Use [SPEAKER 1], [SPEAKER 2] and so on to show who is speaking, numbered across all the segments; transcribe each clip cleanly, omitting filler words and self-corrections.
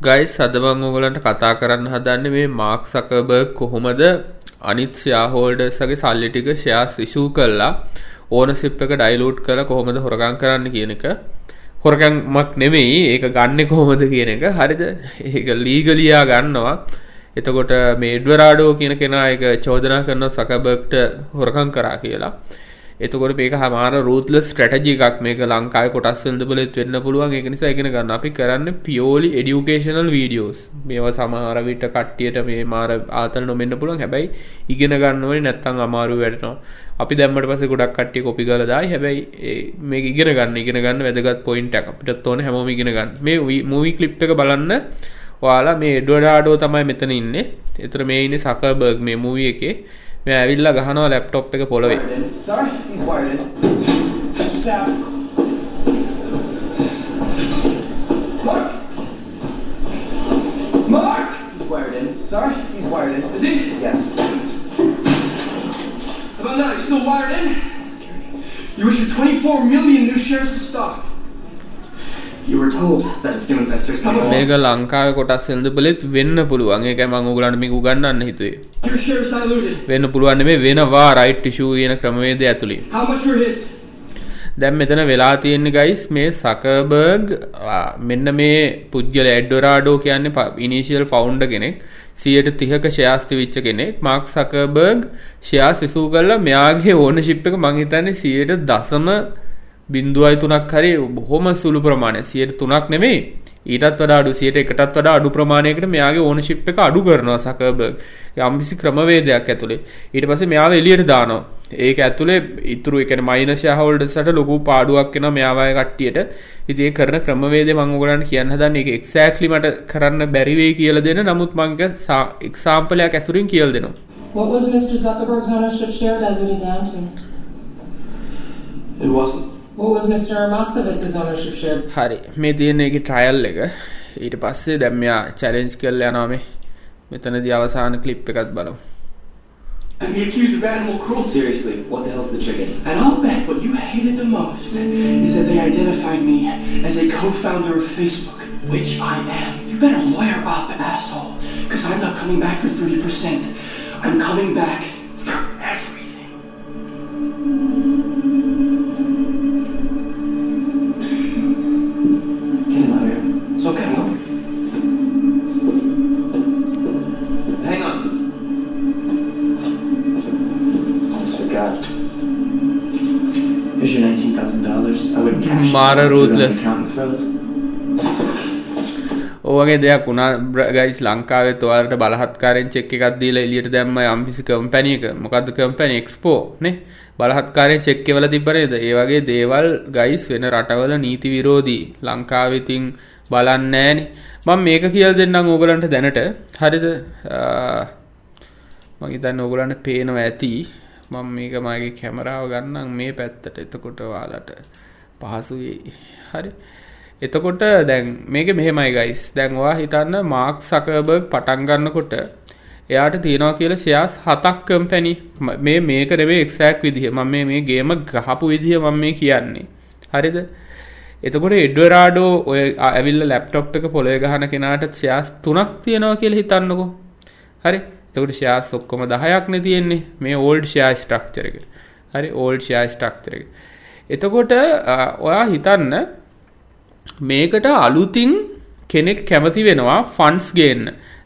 [SPEAKER 1] Guys අද මම ඔයගලන්ට කතා කරන්න හදන්නේ මේ මාක් සකර්බර්ග් කොහොමද අනිත් ෂෙයා හෝල්ඩර්ස්ගේ සල්ලි ටික ෂෙයාස් ඉෂුව කරලා ඕනර්ෂිප් එක ඩයිලූට් කරලා කොහොමද හොරගම් කරන්න කියන එක. හොරගම්ක් නෙමෙයි ඒක ගන්නෙ කොහොමද කියන එක. හරිද? ඒක ලීගලියා ගන්නවා. එතකොට මේ එඩ්වරාඩෝ කියන කෙනා ඒක චෝදනා කරනවා සකර්බර්ග්ට හොරගම් කරා කියලා. එතකොට මේක හමාර රූත්ලස් ස්ට්‍රැටජි එකක්. මේක ලංකාවේ කොටස් වෙනදබලෙත් වෙන්න පුළුවන්. ඒක නිසා ඉගෙන ගන්න. අපි කරන්නේ පියෝලි এডুকেෂනල් වීඩියෝස්. මේවා සමහර විට කට්ටියට මේ මාර ආතල් නොවෙන්න පුළුවන්. හැබැයි ඉගෙන ගන්න ඕනේ නැත්නම් අමාරු වෙනවා. අපි දැම්මට පස්සේ ගොඩක් කට්ටිය කොපි කරලා දායි. හැබැයි මේක ඉගෙන ගන්න වැදගත් පොයින්ට් එකක්. අපිටත් ඕනේ හැමෝම ඉගෙන ගන්න. මේ මූවි ක්ලිප් එක බලන්න. ඔයාලා මේ එඩ්වර්ඩෝ තමයි මෙතන ඉන්නේ. ඒතර මේ ඉන්නේ සකර්බර්ග් මේ මූවි එකේ. मैं ඇවිල්ලා ගහනවා ලැප්ටොප් එක පොළවේ.
[SPEAKER 2] Sorry, he's wired in. Mark! Mark! He's wired in. Sorry, he's wired in. Is he? Yes. About now, you're still wired in? Security. You issued 24 million new shares of stock. You were told that if new investors come along.
[SPEAKER 1] මේක ලංකාවේ කොටස් වෙනදබලෙත් වෙන්න පුළුවන්. ඒකයි මම ඔයගලන්ට මේක උගන්වන්න හිතුවේ.
[SPEAKER 2] Your shares diluted.
[SPEAKER 1] වෙන්න පුළුවන් නෙමෙයි වෙනවා රයිට් ඉෂුව කියන ක්‍රමවේදය ඇතුළේ.
[SPEAKER 2] How much were his?
[SPEAKER 1] දැන් මෙතන වෙලා තියෙන්නේ ගයිස් මේ සකර්බර්ග් මෙන්න මේ පුද්ගලයා එඩ්වරාඩෝ කියන්නේ ඉනිෂියල් ෆවුන්ඩර් කෙනෙක් 130ක ෂෙයාර්ස් තිබිච්ච කෙනෙක්. මාක් සකර්බර්ග් ෂෙයාර්ස් ඉෂුව කළා. මෙයාගේ ඕනර්ෂිප් එක මං හිතන්නේ 0.03ක් හරි බොහොම සුළු ප්‍රමාණයක්. 3ක් නෙමෙයි ඊටත් වඩා අඩු 1%කටත් වඩා අඩු ප්‍රමාණයකට මෙයාගේ ඕනර්ෂිප් එක අඩු කරනවා සකර්බර්ග්. යම්කිසි ක්‍රමවේදයක් ඇතුලේ. ඊට පස්සේ මෙයාව එළියට දානවා. ඒක ඇතුලේ ඉතුරු ඒ කියන්නේ මයිනස් ෂෙයා හෝල්ඩර්ස්ට ලොකු පාඩුවක් වෙනවා මෙයාවයි කට්ටියට. ඉතින් ඒ කරන ක්‍රමවේදය මම ඔයගලන්ට කියන්න හදන්නේ ඒක එක්සැක්ට්ලි මට කරන්න බැරි වෙයි කියලා දෙන්න. නමුත් මම එක්සැම්පල් එකක් ඇසුරින් කියලා දෙනවා.
[SPEAKER 3] What was Mr. Zuckerberg's ownership share diluted down to?
[SPEAKER 2] It wasn't.
[SPEAKER 3] What was Mr. Moskowitz's ownership share?
[SPEAKER 1] හරි මේ තියෙන එකේ ට්‍රයල් එක. ඊට පස්සේ දැන් මෙයා චැලෙන්ජ් කරලා යනවා මේ. මෙතනදී අවසාන ක්ලිප් එකත් බලමු.
[SPEAKER 2] And be accused of animal cruelty. Seriously, what the hell's the chicken? And I'll bet what you hated the most is that they identified me as a co-founder of Facebook, which I am. You better lawyer up, asshole, because I'm not coming back for 30%. I'm coming back for everything. Get him out of here. It's okay, I'm going. Hang on. Here's your $19,000. I wouldn't cash it.
[SPEAKER 1] Mara ruthless.
[SPEAKER 2] Fellas.
[SPEAKER 1] ඔයගේ දෙයක් වුණා guys ලංකාවේ ඔයාලට බලහත්කාරයෙන් check එකක් දීලා එළියට දැම්ම යම්කිසි කම්පැනි එක. මොකද්ද කම්පැනි එක්ස්පෝ නේ? බලහත්කාරයෙන් චෙක් එකවල තිබ්බ නේද? ඒ වගේ දේවල් ගයිස් වෙන රටවල නීති විරෝධී. ලංකාවේ ඉතින් බලන්නේ නැහනේ. මම මේක කියලා දෙන්නම් ඕගලන්ට දැනට. හරිද? මම හිතන්නේ ඕගලන්ට පේනවා ඇති. මම මේක මගේ කැමරාව ගන්නම් මේ පැත්තට. එතකොට ඔයාලට පහසුයි. හරි. එතකොට දැන් මේක මෙහෙමයි ගයිස්. දැන් ඔයා හිතන්න මාක් සකර්බර්ග් පටන් ගන්නකොට එයාට තියනවා කියලා ෂෙයාර්ස් 7ක් කම්පැනි. මේක නෙවෙයි එක්සැක්ට් විදිහ. මම මේ ගේම ගහපු විදිහ මම මේ කියන්නේ. හරිද? එතකොට එඩ්වරාඩෝ ඔය ඇවිල්ලා ලැප්ටොප් එක පොළවේ ගහන කෙනාට ෂෙයාර්ස් 3ක් තියනවා කියලා හිතන්නකෝ. හරි? එතකොට ෂෙයාර්ස් ඔක්කොම 10ක් නේ තියෙන්නේ. මේ ඕල්ඩ් ෂෙයාර් ස්ට්‍රක්චර් එක. හරි? ඕල්ඩ් ෂෙයාර් ස්ට්‍රක්චර් එක. එතකොට ඔයා හිතන්න මේකට අලුතින් කෙනෙක් කැමති වෙනවා ෆන්ඩ්ස් ගේන්න.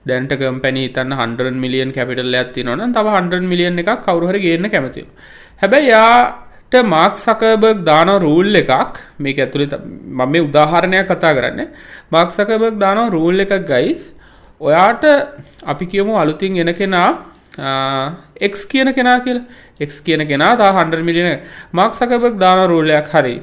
[SPEAKER 1] දැන්ට කම්පැනි හිතන්න 100 මිලියන් කැපිටල් එකක් තියෙනවා නම් තව 100 මිලියන් එකක් කවුරු හරි ගේන්න කැමති වෙනවා. හැබැයි යාට මාක් සකර්බර්ග් දාන රූල් එකක් මේක ඇතුලේ මම මේ උදාහරණයක් කතා කරන්නේ. මාක් සකර්බර්ග් දාන රූල් එකක් ගයිස්. ඔයාට අපි කියමු අලුතින් එන කෙනා X කියන කෙනා කියලා. X කියන කෙනා තව 100 මිලියන මාක් සකර්බර්ග් දාන රූල් එකක් හරි.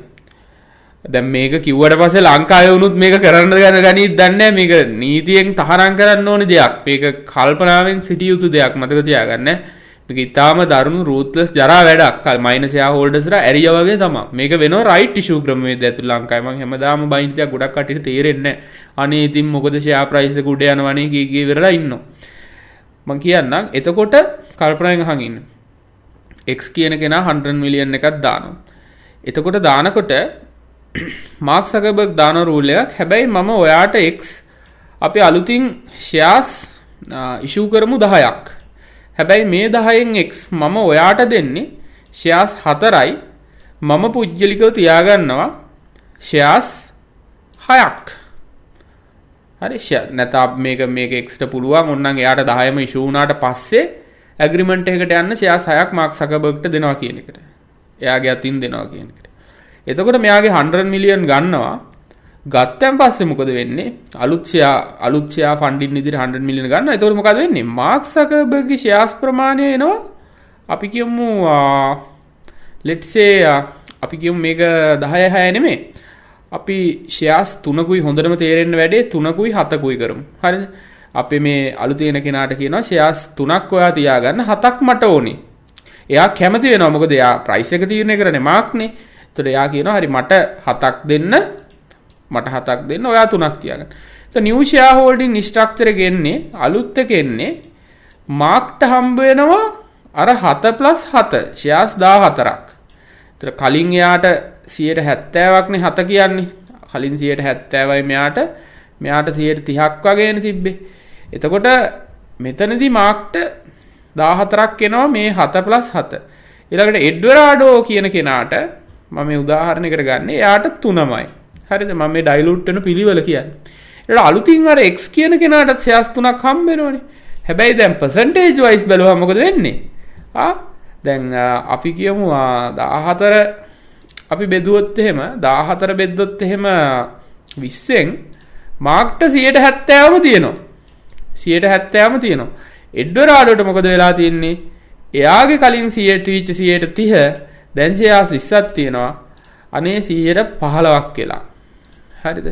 [SPEAKER 1] දැන් මේක කිව්වට පස්සේ ලංකාවේ වුණොත් මේක කරන්න ගනිත් දන්නේ නැහැ. මේක නීතියෙන් තහනම් කරන්න ඕනේ දෙයක්. මේක කල්පනාවෙන් සිටිය යුතු දෙයක්. මතක තියාගන්න. මේක ඊටාම දරුණු රූත්ලස් ජරා වැඩක්. මයිනස් ෂෙයා හෝල්ඩර්ස්ලා ඇරියා වගේ තමයි. මේක වෙනවා රයිට් ඉෂුව ක්‍රමවේදය ඇතුළේ ලංකාවේ. මම හැමදාම බයින්තියක් ගොඩක් කට්ටියට තේරෙන්නේ නැහැ. අනේ ඉතින් මොකද ෂෙයා ප්‍රයිස් එක උඩ යනවනේ කී ඉවරලා ඉන්නවා. මම කියන්නම්. එතකොට කල්පනාවෙන් අහන් ඉන්න. X කියන කෙනා 100 මිලියන් එකක් දානවා. එතකොට දානකොට මාක් සකර්බර්ග් දාන රූල් එකක්. හැබැයි මම ඔයාට X අපි අලුතින් ෂෙයාර්ස් ඉෂුව කරමු 10ක්. හැබැයි මේ 10න් x මම ඔයාට දෙන්නේ ෂෙයාර්ස් 4යි. මම පුජ්‍යලිකව තියාගන්නවා ෂෙයාර්ස් 6ක්. හරි නැත්නම් මේක එක්ස්ට පුළුවන් ඕනනම් එයාට 10ම ඉෂුව වුණාට පස්සේ ඇග්‍රීමන්ට් එකකට යන්න ෂෙයාර්ස් 6ක් මාක් සකර්බර්ග්ට දෙනවා කියන එකට. එයාගේ අතින් දෙනවා කියන එකට. එතකොට මෙයාගේ 100 මිලියන් ගන්නවා. ගත්තන් පස්සේ මොකද වෙන්නේ? අලුත් ෂෙයා ෆන්ඩින් විදිහට 100 මිලියන් ගන්නවා. එතකොට මොකද වෙන්නේ? මාක් සකර්බර්ග්ගේ ෂෙයාර්ස් ප්‍රමාණය එනවා. අපි කියමු let's say අපි කියමු මේක 10 නෙමෙයි. අපි ෂෙයාර්ස් 3කුයි හොඳටම තේරෙන්න වැඩේ 3කුයි 7කුයි කරමු. හරිද? අපි මේ අලුතෙන් එන කෙනාට කියනවා ෂෙයාර්ස් 3ක් ඔයා තියාගන්න 7ක් මට ඕනේ. එයා කැමති වෙනවා මොකද එයා ප්‍රයිස් එක තීරණය කරන්නේ මාක්නේ. එතකොට එයා කියනවා හරි මට 7ක් දෙන්න. මට 7ක් දෙන්න ඔයා 3ක් තියාගන්න. එතකොට නිව් ෂෙයා හෝල්ඩින් ස්ට්‍රක්චර් එක එන්නේ අලුත් එක එන්නේ මාක්ට හම්බ වෙනවා අර 7+7 ෂෙයාර්ස් 14ක්. එතකොට කලින් එයාට 70%ක් නේ 7 කියන්නේ. කලින් 70%යි මෙයාට 30ක් වගේනේ තිබ්බේ. එතකොට මෙතනදී මාක්ට 14ක් එනවා මේ 7+7. ඊළඟට එඩ්වරාඩෝ කියන කෙනාට මම මේ උදාහරණයකට ගන්න. එයාට 3මයි. හරිද? මම මේ ඩයිලූට් වෙන පිළිවෙල කියන්නේ. ඊට අලුතින් අර x කියන කෙනාට ෂෙයාර්ස් 3ක් හම්බ වෙනවනේ. හැබැයි දැන් percentage wise බලුවම මොකද වෙන්නේ? දැන් අපි කියමු 14 අපි බෙදුවොත් එහෙම 14 බෙද්දොත් එහෙම 20න් මාක්ට 70%ම තියෙනවා. 70%ම තියෙනවා. එඩ්වරාඩෝට මොකද වෙලා තියෙන්නේ? එයාගේ කලින් 130 දැන් ෂෙයාර්ස් 20ක් තියෙනවා. අනේ 15ක් කියලා. හරිද?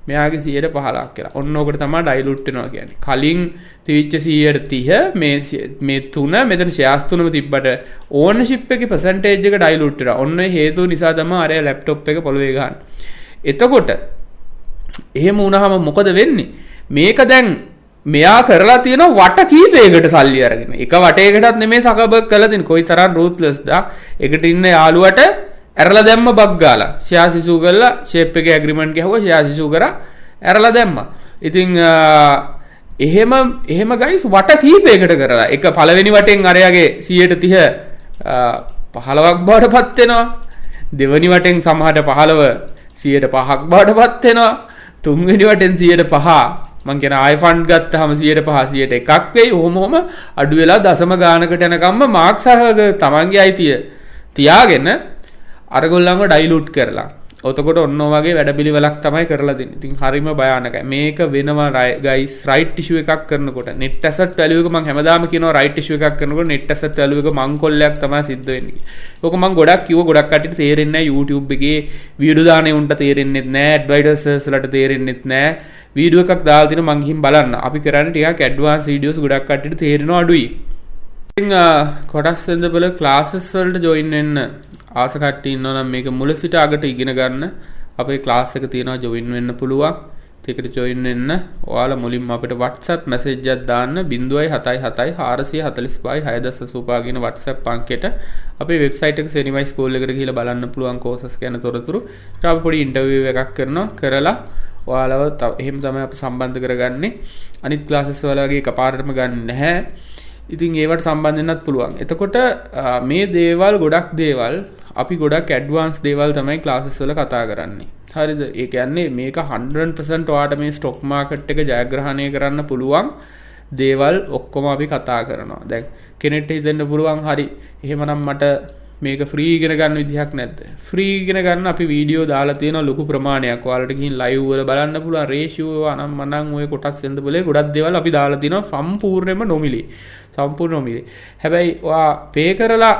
[SPEAKER 1] මෙයාගේ 15ක් කියලා. ඔන්න ඕකට තමයි ඩයිලූට් වෙනවා කියන්නේ. කලින් තිවිච්ච 130 මේ 3 මෙතන ෂෙයාර්ස් 3ම තිබ්බට ඕනර්ෂිප් එකේ percentage එක ඩයිලූට් වෙනවා. ඔන්න ඒ හේතුව නිසා තමයි අර ලැප්ටොප් එක පොළවේ ගහන්නේ. එතකොට එහෙම වුණාම මොකද වෙන්නේ? මේක දැන් මෙයා කරලා තියෙන වට කීපයකට සල්ලි අරගෙන. එක වටයකටත් නෙමෙයි සකබර්ග් කරලා තියෙන. කොයි තරම් රූත්ලස්ද? එකට ඉන්න යාළුවට ඇරලා දැම්ම බග් ගාලා. ෂෙයාර්ස් ඉෂු කරලා ෂේප් එකේ ඇග්‍රීමන්ට් ගහුවා ෂෙයාර්ස් ඉෂු කරා ඇරලා දැම්මා. ඉතින් එහෙම ගයිස් වට කීපයකට කරලා. එක පළවෙනි වටෙන් අරයාගේ 130 15ක් බවටපත් වෙනවා. දෙවෙනි වටෙන් සමහරට 15 105ක් බවටපත් වෙනවා. තුන්වෙනි වටෙන් 105 මං කියන ආයි ෆන්ඩ් ගත්තාම 105 101ක් වෙයි. ඔහොම අඩු වෙලා දශම ගානකට යනකම්ම මාක්ස් සහ තමන්ගේ අයිතිය තියාගෙන අරගොල්ලන්ව ඩයිලූට් කරලා. ඔතකොට ඔන්න වගේ වැඩපිළිවෙලක් තමයි කරලා දෙන්නේ. ඉතින් හරිම භයානකයි. මේක වෙනවා ගයිස් රයිට් ඉෂුව එකක් කරනකොට. net asset value එක මම හැමදාම කියනවා රයිට් ඉෂුව එකක් කරනකොට net asset value එක මංකොල්ලයක් තමයි සිද්ධ වෙන්නේ. ඕක මම ගොඩක් කිව්ව ගොඩක් කට්ටියට තේරෙන්නේ නැහැ. YouTube එකේ වීඩියෝ දාන්නේ උන්ට තේරෙන්නේ නැහැ. ඇඩ්වර්ටයිසර්ස් වලට තේරෙන්නේ නැහැ. වීඩියෝ එකක් දාලා තින මං ගිහින් බලන්න. අපි කරන්නේ ටිකක් ඇඩ්වාන්ස් වීඩියෝස් ගොඩක් කට්ටියට තේරෙනවා අඩුයි. ඉතින් කොටස් වෙනදබල ක්ලාසස් වලට ජොයින් වෙන්න ආස කට්ටිය ඉන්නවා නම් මේක මුල සිට අගට ඉගෙන ගන්න. අපේ ක්ලාස් එක තියෙනවා ජොයින් වෙන්න පුළුවන්. ඒකට ජොයින් වෙන්න ඔයාලා මුලින්ම අපිට WhatsApp message එකක් දාන්න 077 445 685 කියන WhatsApp අංකයට. අපේ වෙබ්සයිට් එක සෙනිවයි ස්කූල් එකට ගිහිල්ලා බලන්න පුළුවන් කෝසස් ගැන තොරතුරු. ඊට අපි පොඩි ඉන්ටර්විව් එකක් කරලා ඔයාලව එහෙම තමයි අපි සම්බන්ධ කරගන්නේ. අනිත් ක්ලාසස් වල වගේ එකපාරටම ගන්න නැහැ. ඉතින් ඒවට සම්බන්ධ වෙන්නත් පුළුවන්. එතකොට මේ දේවල් අපි ගොඩක් ඇඩ්වාන්ස් දේවල් තමයි ක්ලාසස් වල කතා කරන්නේ. හරිද? ඒ කියන්නේ මේක 100% ඔයාට මේ ස්ටොක් මාකට් එක ජයග්‍රහණය කරන්න පුළුවන් දේවල් ඔක්කොම අපි කතා කරනවා. දැන් කෙනෙක්ට හිතෙන්න පුළුවන් හරි එහෙමනම් මට මේක ෆ්‍රී ඉගෙන ගන්න විදිහක් නැද්ද? ෆ්‍රී ඉගෙන ගන්න අපි වීඩියෝ දාලා තියෙන ලොකු ප්‍රමාණයක්. ඔයාලට ගිහින් ලයිව් වල බලන්න පුළුවන් රේෂියෝ අනම් මනම් ඔය කොටස් වෙනද බලේ ගොඩක් දේවල් අපි දාලා තිනවා සම්පූර්ණයෙන්ම නොමිලේ. හැබැයි ඔයා පේ කරලා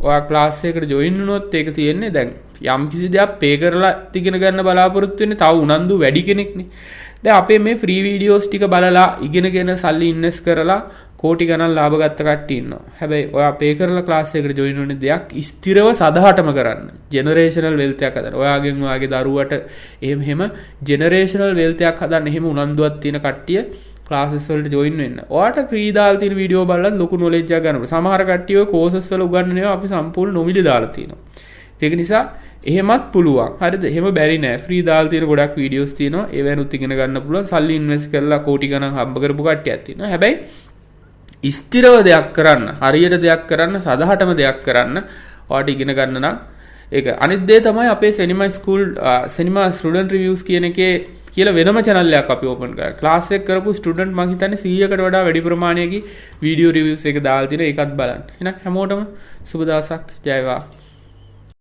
[SPEAKER 1] ඔයා ක්ලාස් එකකට ජොයින් වුණොත් ඒක තියෙන්නේ දැන් යම් කිසි දෙයක් පේ කරලා ඉගෙන ගන්න බලාපොරොත්තු වෙන්නේ තව උනන්දු වැඩි කෙනෙක්නේ. දැන් අපේ මේ ෆ්‍රී වීඩියෝස් ටික බලලා ඉගෙනගෙන සල්ලි ඉන්වෙස්ට් කරලා කෝටි ගණන් ලාභ ගත්ත කට්ටිය ඉන්නවා. හැබැයි ඔයා පේ කරලා ක්ලාස් එකකට ජොයින් වෙන දෙයක් ස්ථිරව සදහටම කරන්න. ජෙනරේෂනල් වෙල්ත් එකක් හදන්න. ඔයාගෙන් ඔයාගේ දරුවට එහෙම ජෙනරේෂනල් වෙල්ත් එකක් හදන්න එහෙම උනන්දුවක් තියෙන කට්ටිය ක්ලාසස් වලට ජොයින් වෙන්න. ඔයාට ෆ්‍රී දාලා තියෙන වීඩියෝ බලලා ලොකු නොලෙජ් එකක් ගන්න. සමහර කට්ටිය ඔය කෝසස් වල උගන්වන්නේ අපි සම්පූර්ණ නොමිලේ දාලා තියෙනවා. ඒක නිසා එහෙමත් පුළුවන්. හරිද? එහෙම බැරි නෑ. ෆ්‍රී දාලා තියෙන ගොඩක් වීඩියෝස් තියෙනවා. ඒවෙනුත් ඉගෙන ගන්න පුළුවන්. සල්ලි ඉන්වෙස්ට් කරලා කෝටි ගණන් හම්බ කරපු කට්ටියක් තියෙනවා. හැබැයි ස්ථිරව දෙයක් කරන්න, හරියට දෙයක් කරන්න, සදහටම දෙයක් කරන්න ඔයාලට ඉගෙන ගන්න නම් ඒක අනිත් දේ තමයි අපේ සිනිමා ස්කූල් සිනිමා ස්ටුඩන්ට් රිවිව්ස් කියන එකේ කියලා වෙනම channel එකක් අපි open කරා. ක්ලාස් එක කරපු ස්ටුඩන්ට් මං හිතන්නේ 100කට වඩා වැඩි ප්‍රමාණයක වීඩියෝ රිවිව්ස් එක දාලා තියෙනවා. ඒකත් බලන්න. එහෙනම් හැමෝටම සුබ දවසක්. ජය වේවා.